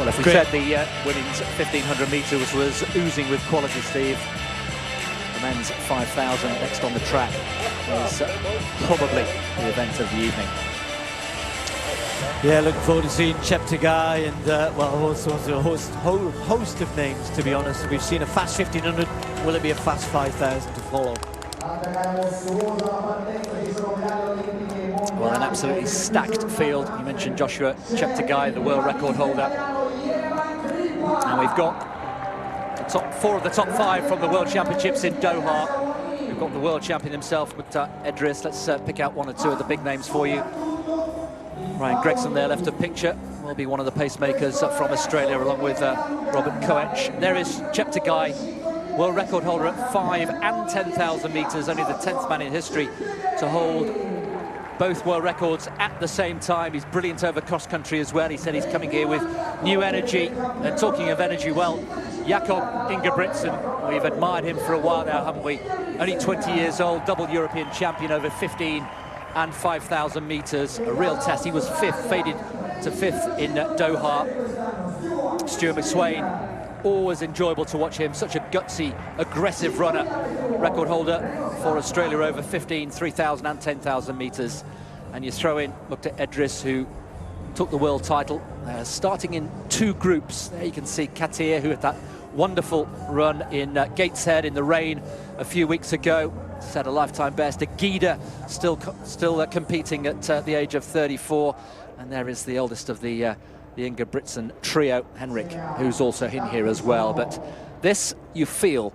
Well, if we said the women's 1500 metres was oozing with quality, Steve, the men's 5000 next on the track is probably the event of the evening. Yeah, looking forward to seeing Cheptegei and, well, also a host of names, to be honest. We've seen a fast 1500. Will it be a fast 5000 to follow? Well, an absolutely stacked field. You mentioned Joshua Cheptegei, the world record holder. And we've got the top 4 of the top 5 from the World Championships in Doha. We've got the world champion himself, Idris. Let's pick out 1 or 2 of the big names for you. Ryan Gregson there, left of picture, will be one of the pacemakers from Australia, along with Robert Koech. There is Cheptegei, world record holder at 5 and 10,000 metres, only the 10th man in history to hold both world records at the same time. He's brilliant over cross-country as well. He said he's coming here with new energy. And talking of energy, well, Jakob Ingebrigtsen, we've admired him for a while now, haven't we? Only 20 years old, double European champion over 15 and 5,000 metres. A real test. He was 5th, faded to 5th in Doha. Stuart McSweyn, always enjoyable to watch him. Such a gutsy, aggressive runner. Record holder for Australia over 15, 3,000 and 10,000 metres. And you throw in, looked at Idris, who took the world title, starting in 2 groups. There you can see Katir, who had that wonderful run in Gateshead in the rain a few weeks ago. Set a lifetime best. Agida still competing at the age of 34. And there is the eldest of the Ingebrigtsen trio, Henrik, who's also in here as well. But this, you feel,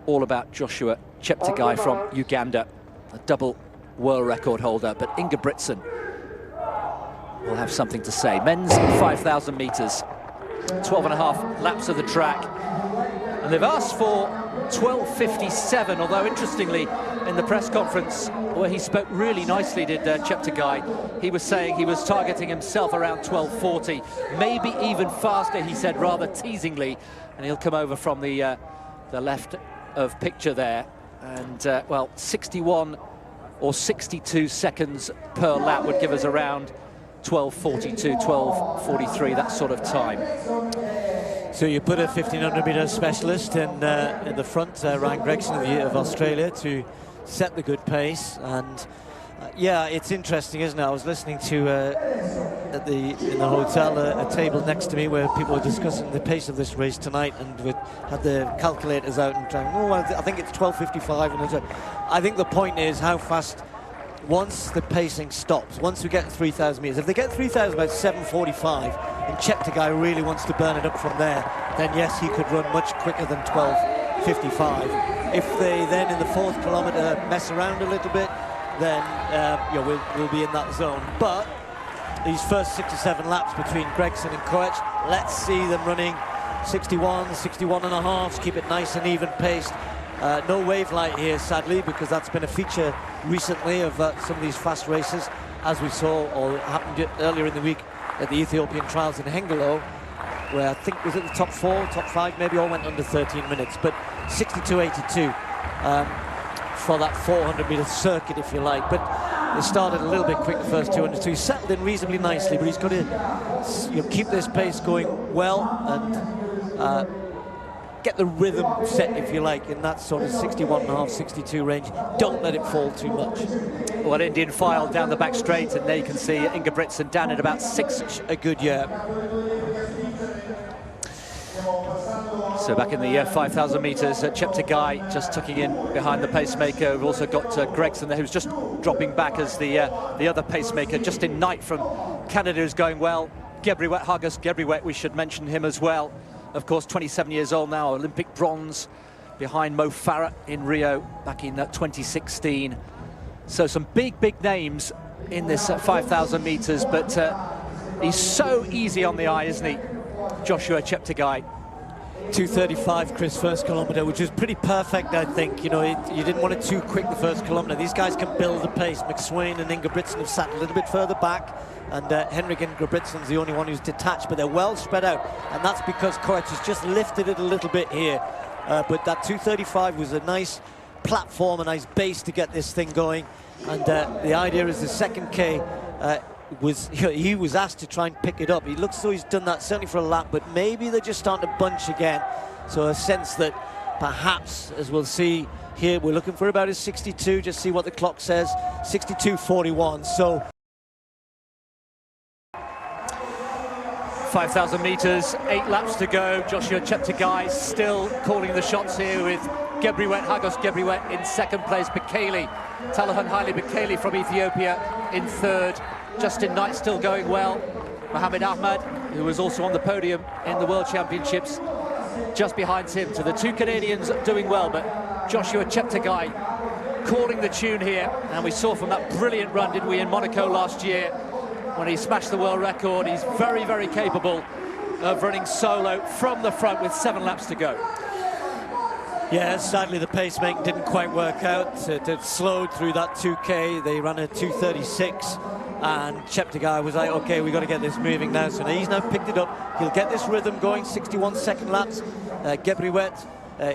all about Joshua Cheptegei from Uganda, a double world record holder. But Ingebrigtsen will have something to say. Men's 5,000 metres, 12.5 laps of the track. And they've asked for 12:57, although interestingly, in the press conference where he spoke really nicely, did Cheptegei, he was saying he was targeting himself around 12:40, maybe even faster, he said rather teasingly, and he'll come over from the left of picture there, and well, 61 or 62 seconds per lap would give us around 12:42, 12:43, that sort of time. So you put a 1500-metre specialist in the front, Ryan Gregson of Australia, to set the good pace. And yeah, it's interesting, isn't it? I was listening to in the hotel a table next to me where people were discussing the pace of this race tonight, and we had the calculators out and trying. Oh, I think it's 12:55, and I think the point is how fast. Once the pacing stops, once we get 3,000 metres, if they get 3,000 about 7:45, and Cheptegei really wants to burn it up from there, then yes, he could run much quicker than 12:55. If they then in the 4th kilometre mess around a little bit, then we'll be in that zone. But these first 6 or 7 laps between Gregson and Koech, let's see them running 61, 61 and a half, keep it nice and even paced. No wave light here, sadly, because that's been a feature recently of some of these fast races, as we saw, or happened earlier in the week at the Ethiopian trials in Hengelo, where I think was it the top 4, top 5, maybe all went under 13 minutes, but 62.82 for that 400-metre circuit, if you like. But they started a little bit quick the first 200, so he settled in reasonably nicely, but he's got to keep this pace going well and get the rhythm set, if you like, in that sort of 61.5, 62 range. Don't let it fall too much. Well, Indian file down the back straight, and there you can see Ingebrigtsen down at about 6. A good year. So back in the 5,000 metres, Cheptegei just tucking in behind the pacemaker. We've also got Gregson there, who's just dropping back as the other pacemaker. Justin Knight from Canada is going well. Hagas Gebrewet, we should mention him as well. Of course, 27 years old now, Olympic bronze behind Mo Farah in Rio back in 2016. So some big names in this 5,000 metres, but he's so easy on the eye, isn't he, Joshua Cheptegei? 2:35, Chris, first kilometre, which was pretty perfect, I think. You know, you didn't want it too quick the first kilometre. These guys can build the pace. McSweyn and Ingebrigtsen have sat a little bit further back, and Henrik Ingebrigtsen's the only one who's detached, but they're well spread out, and that's because Koech has just lifted it a little bit here. But that 2:35 was a nice platform, a nice base to get this thing going, and the idea is the second K, he was asked to try and pick it up. He looks as though he's done that certainly for a lap, but maybe they're just starting to bunch again. So a sense that perhaps, as we'll see here, we're looking for about a 62, just see what the clock says, 62.41. So 5,000 metres, 8 laps to go. Joshua Cheptegei still calling the shots here, with Hagos Gebrewet in second place. Talahan Haile Bekele from Ethiopia in third. Justin Knight still going well. Mohamed Ahmad, who was also on the podium in the World Championships, just behind him. So the two Canadians doing well, but Joshua Cheptegei calling the tune here. And we saw from that brilliant run, didn't we, in Monaco last year, when he smashed the world record. He's very, very capable of running solo from the front with 7 laps to go. Yeah, sadly the pacemaking didn't quite work out. It slowed through that 2K. They ran a 2:36, and Cheptegei was like, okay, we got to get this moving now. So he's now picked it up. He'll get this rhythm going. 61 second laps. Gebrewet,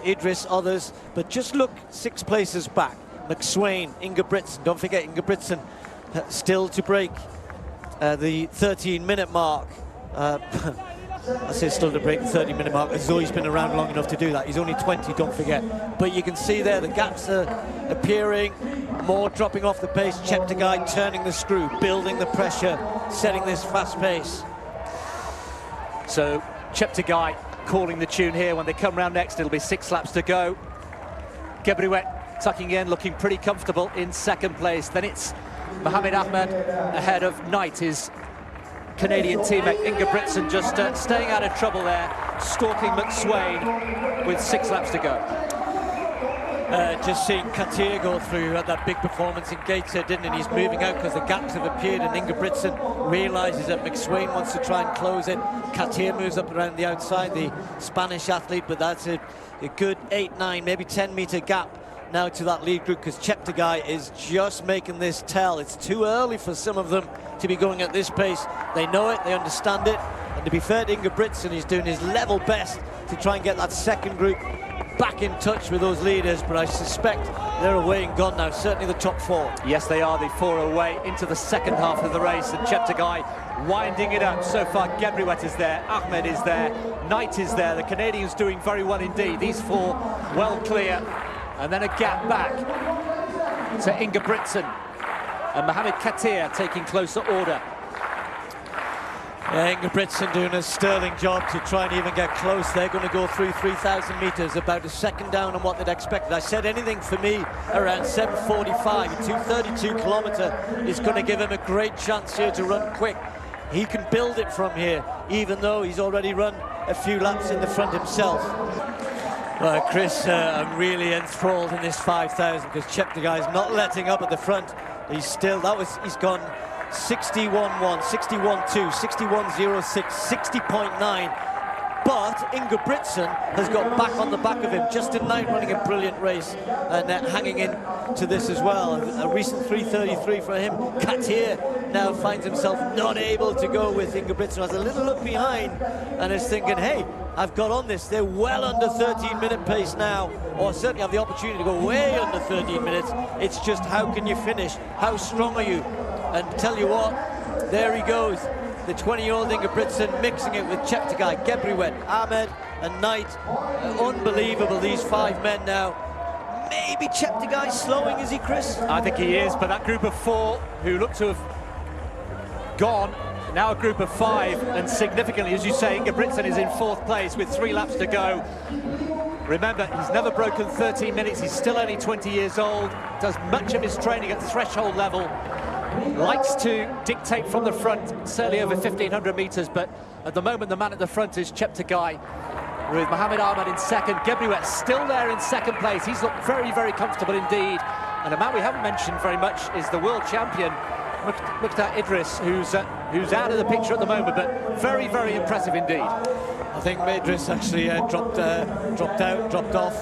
Idris, others, but just look 6 places back. McSweyn, Ingebrigtsen. Don't forget Ingebrigtsen still to break the 13-minute mark. I say still to break the 30-minute mark, as though he's been around long enough to do that. He's only 20, don't forget. But you can see there the gaps are appearing, more dropping off the pace. Cheptegei turning the screw, building the pressure, setting this fast pace. So Cheptegei calling the tune here. When they come round next, it'll be 6 laps to go. Gebrewet tucking in, looking pretty comfortable in second place. Then it's Mohamed Ahmad ahead of Knight, his Canadian teammate. Ingebrigtsen just staying out of trouble there, stalking McSweyn with 6 laps to go. Just seeing Katir go through, had that big performance in Gateshead, didn't he? He's moving out because the gaps have appeared, and Ingebrigtsen realises that McSweyn wants to try and close it. Katir moves up around the outside, the Spanish athlete, but that's a good 8, 9, maybe 10-metre gap now to that lead group, because Cheptegei is just making this tell. It's too early for some of them to be going at this pace. They know it, they understand it, and to be fair to Ingebrigtsen, he's doing his level best to try and get that second group back in touch with those leaders, but I suspect they're away and gone now, certainly the top 4. Yes, they are, the 4 away into the second half of the race, and Cheptegei winding it up. So far, Gebrewet is there, Ahmed is there, Knight is there. The Canadians doing very well indeed. These 4 well clear, and then a gap back to Ingebrigtsen, and Mohamed Katir taking closer order. Yeah, Ingebrigtsen doing a sterling job to try and even get close. They're going to go through 3,000 metres, about a second down on what they'd expected. I said anything for me around 7:45, a 2:32 kilometre is going to give him a great chance here to run quick. He can build it from here, even though he's already run a few laps in the front himself. Chris, I'm really enthralled in this 5,000, because Cheptegei's not letting up at the front. He's gone 61.1, 61.2, 61.06, 60.9. But Ingebrigtsen has got back on the back of him. Justin Knight running a brilliant race and hanging in to this as well. A recent 3:33 for him. Katir now finds himself not able to go with Ingebrigtsen. Has a little look behind and is thinking, hey, I've got on this. They're well under 13-minute pace now, or certainly have the opportunity to go way under 13 minutes. It's just how can you finish? How strong are you? And tell you what, there he goes. The 20-year-old Ingebrigtsen mixing it with Cheptegei, Gebrewet, Ahmed and Knight. Unbelievable, these 5 men now. Maybe Cheptegei slowing, is he, Chris? I think he is, but that group of 4 who look to have gone, now a group of 5, and significantly, as you say, Ingebrigtsen is in 4th place with 3 laps to go. Remember, he's never broken 13 minutes, he's still only 20 years old, does much of his training at threshold level, likes to dictate from the front, certainly over 1,500 metres, but at the moment the man at the front is Cheptegei, with Mohamed Ahmad in second. Gebrewet still there in second place. He's looked very, very comfortable indeed. And a man we haven't mentioned very much is the world champion, Mukhtar Idris, who's out of the picture at the moment, but very, very impressive indeed. I think Idris actually dropped off.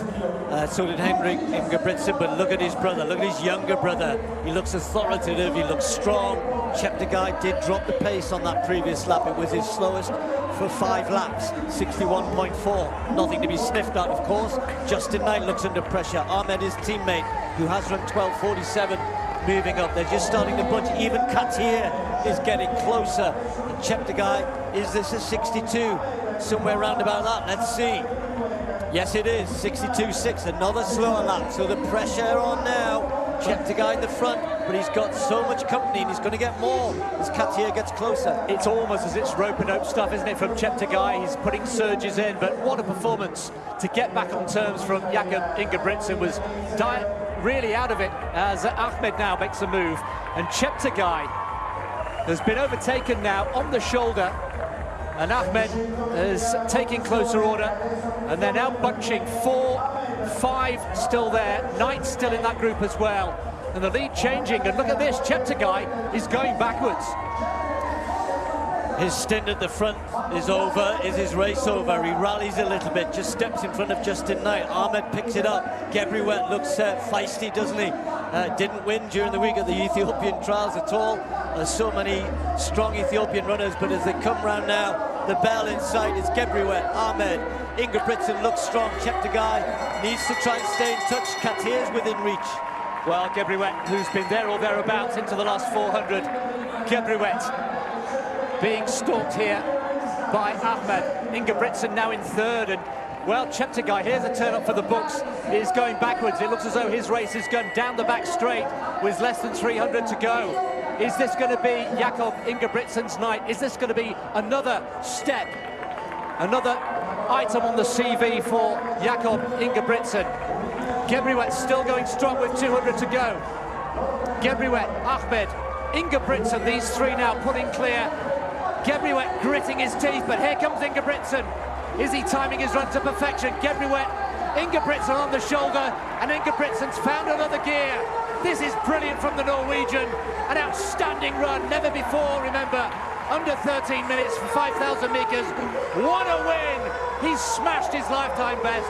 So did Henrik Ingebrigtsen, but look at his brother, look at his younger brother. He looks authoritative, he looks strong. Cheptegei did drop the pace on that previous lap. It was his slowest for 5 laps, 61.4. Nothing to be sniffed at, of course. Justin Knight looks under pressure. Ahmed, his teammate, who has run 12:47, moving up. They're just starting to bunch. Even Katir is getting closer. And Cheptegei, is this a 62? Somewhere round about that, let's see. Yes, it is, 62.6, another slower lap. So the pressure on now. Cheptegei in the front, but he's got so much company and he's going to get more as Katia gets closer. It's almost as it's rope-a-dope stuff, isn't it, from Cheptegei? He's putting surges in, but what a performance to get back on terms from Jakob Ingebrigtsen. Was really out of it as Ahmed now makes a move, and Cheptegei has been overtaken now on the shoulder, and Ahmed is taking closer order, and they're now bunching 4, 5 still there, 9 still in that group as well, and the lead changing. And look at this, Cheptegei is going backwards. His stint at the front is over. Is his race over? He rallies a little bit, just steps in front of Justin Knight. Ahmed picks it up. Gebrewet looks feisty, doesn't he? Didn't win during the week at the Ethiopian trials at all. There's so many strong Ethiopian runners, but as they come round now, the bell in sight is Gebrewet, Ahmed. Ingebrigtsen looks strong. Cheptegei needs to try and stay in touch. Katir's within reach. Well, Gebrewet, who's been there or thereabouts into the last 400. Gebrewet being stalked here by Ahmed. Ingebrigtsen now in third, and well, Cheptegei, here's a turn up for the books, is going backwards. It looks as though his race is going down the back straight with less than 300 to go. Is this going to be Jakob Ingebrigtsen's night? Is this going to be another step, another item on the CV for Jakob Ingebrigtsen? Gebrewet still going strong with 200 to go. Gebrewet, Ahmed, Ingebrigtsen, these three now pulling clear. Gebrewet gritting his teeth, but here comes Ingebrigtsen. Is he timing his run to perfection? Gebrewet, Ingebrigtsen on the shoulder, and Ingebrigtsen's found another gear. This is brilliant from the Norwegian. An outstanding run, never before, remember, under 13 minutes for 5,000 meters. What a win! He's smashed his lifetime best.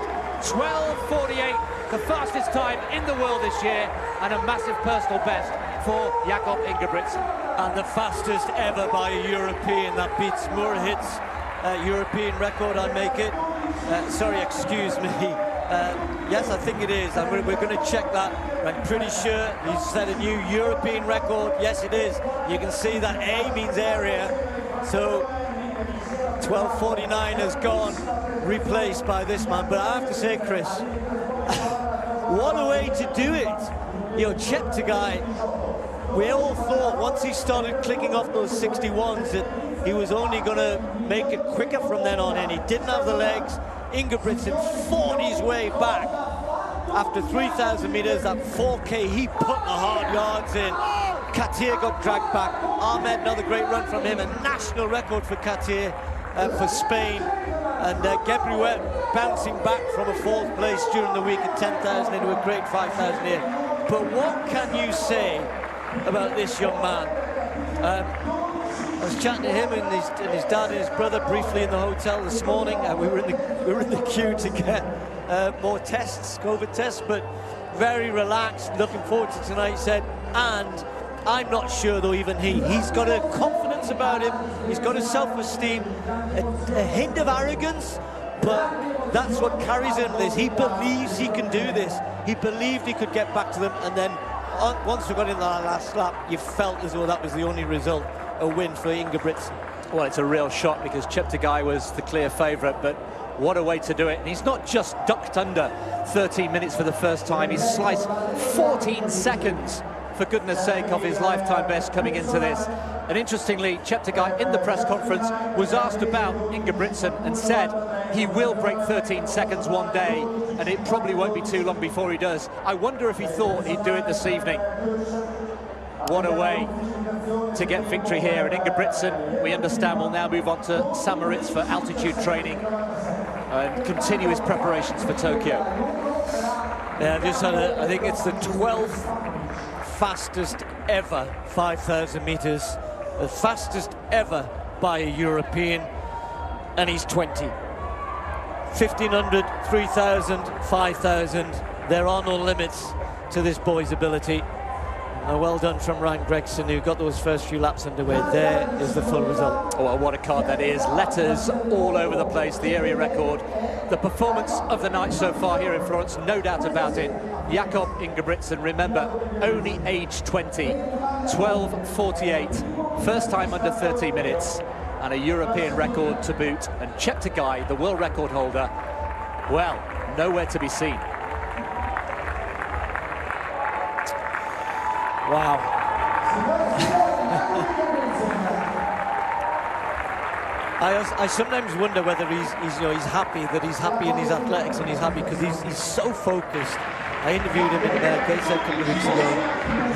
12:48, the fastest time in the world this year, and a massive personal best for Jakob Ingebrigtsen. And the fastest ever by a European. That beats Moorhit's European record, I make it. Sorry, excuse me. Yes, I think it is, and we're going to check that. I'm pretty sure he's set a new European record. Yes, it is. You can see that A means area. So 12:49 has gone, replaced by this man. But I have to say, Chris, what a way to do it. You know, Cheptegei, we all thought once he started clicking off those 61s that he was only going to make it quicker from then on in. He didn't have the legs. Ingebrigtsen fought his way back. After 3,000 meters, that 4K, he put the hard yards in. Katir got dragged back. Ahmed, another great run from him. A national record for Katir for Spain. And Gebrewet bouncing back from a 4th place during the week at 10,000 into a great 5,000 here. But what can you say about this young man? I was chatting to him and his dad and his brother briefly in the hotel this morning. We were in the queue to get more tests, COVID tests, but very relaxed, looking forward to tonight, he said. And I'm not sure though, even he's got a confidence about him, he's got a self-esteem, a hint of arrogance, but that's what carries him this. He believes he can do this. He believed he could get back to them, and then once we got in that last lap, you felt as though that was the only result, a win for Ingebrigtsen. Well, it's a real shock because Cheptegei was the clear favourite, but what a way to do it. And he's not just ducked under 13 minutes for the first time, he's sliced 14 seconds, for goodness sake, of his lifetime best coming into this. And interestingly, Cheptegei in the press conference was asked about Ingebrigtsen and said he will break 13 seconds one day, and it probably won't be too long before he does. I wonder if he thought he'd do it this evening. What a way to get victory here. And Ingebrigtsen, we understand, will now move on to Samaritz for altitude training and continue his preparations for Tokyo. Yeah, I think it's the 12th fastest ever 5,000 meters, the fastest ever by a European, and he's 20. 1,500, 3,000, 5,000, there are no limits to this boy's ability. Well done from Ingebrigtsen, who got those first few laps underway. There is the full result. Oh, well, what a card that is. Letters all over the place, the area record. The performance of the night so far here in Florence, no doubt about it. Jakob Ingebrigtsen, remember, only age 20. 12:48 First time under 30 minutes, and a European record to boot. And Cheptegei, the world record holder, well, nowhere to be seen. Wow. I sometimes wonder whether he's happy, that he's happy in his athletics, and he's happy because he's so focused. I interviewed him in Gateshead a couple of weeks ago.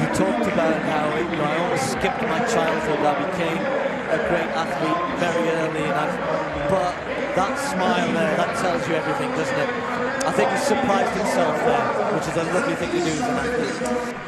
He talked about how I almost skipped my childhood. I became a great athlete very early, but that smile there, that tells you everything, doesn't it? I think he's surprised himself there, which is a lovely thing to do as an athlete.